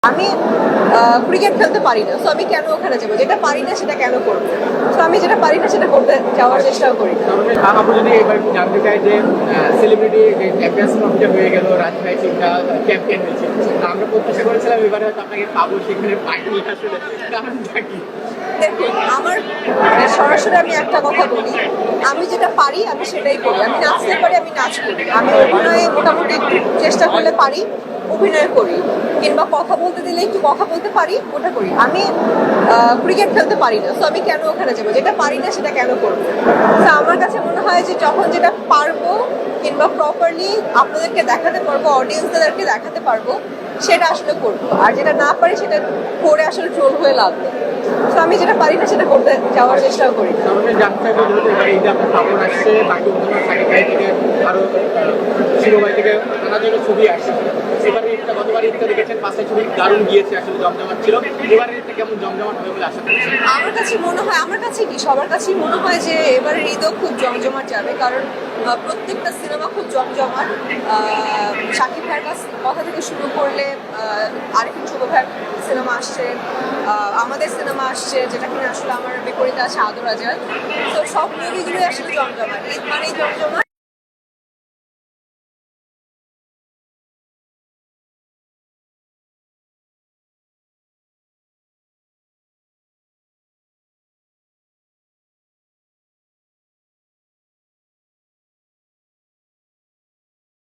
আমি ক্রিকেট খেলতে পারি না, সো আমি কেন ওখানে যাবো? যেটা পারি না সেটা কেন করবো? তো আমি যেটা পারি না সেটা করতে যাওয়ার চেষ্টাও করি না। আপু যদি এবার একটু জানতে চাই যে সেলিব্রিটি যে চ্যাম্পিয়ন্স ট্রফিটা হয়ে গেল, রাজশাহী টিমটা চ্যাম্পিয়ন হয়েছে, তো আমরা প্রত্যাশা করেছিলাম এবারে হয়তো আপনাকে পাবো, সেখানে পাইনি আসলে, কারণটা কি? দেখুন, আমার সরাসরি আমি একটা কথা বলি, আমি যেটা পারি আমি সেটাই করি। আমি নাচতে পারি, আমি নাচ করি। আমি অভিনয়ে মোটামুটি একটু চেষ্টা করলে পারি, অভিনয় করি। কিংবা কথা বলতে দিলে একটু কথা বলতে পারি, ওটা করি। আমি ক্রিকেট খেলতে পারি না, সো আমি কেন ওখানে যাবো? যেটা পারি না সেটা কেন করবো? তো আমার কাছে মনে হয় যে যখন যেটা পারবো কিংবা প্রপারলি আপনাদেরকে দেখাতে পারবো, অডিয়েন্সদেরকে দেখাতে পারবো, সেটা আসলে করবো। আর যেটা না পারি সেটা করে আসলে ট্রোল হয়ে লাভ নেই। তো আমি যেটা পারি না সেটা করতে যাওয়ার চেষ্টাও করি না। আমরা জানতে চাইবো যেহেতু এবার এই যে আপনার খবর আসছে, বাকি অন্যান্য সাকিব ভাই থেকে আরো শিরো ভাই থেকে নানা জায়গায় ছবি আসছে, এবারে একটা গতবার ঈদটা দেখেছেন, পাঁচটা ছবি দারুণ গিয়েছে, আসলে জমজমাট ছিল। এবারে ঈদটা কেমন জমজমাট হবে বলে আশা করছেন? আমার কাছে মনে হয়, আমার কাছে কি সবার কাছেই মনে হয় যে এবারের ঈদও খুব জমজমাট যাবে, কারণ প্রত্যেকটা সিনেমা খুব জমজমাট। শাকিব ভাইয়ের কথা থেকে শুরু করলে আরেকজন শুভ ভাইয়ের সিনেমা আসছে, আমাদের সিনেমা আসছে, যেটা কিনা আসলে আমার বিপরীতে আছে আদর আজাদ। তো সব মুভিগুলোই আসলে জমজমাট। ঈদ মানেই জমজমাট।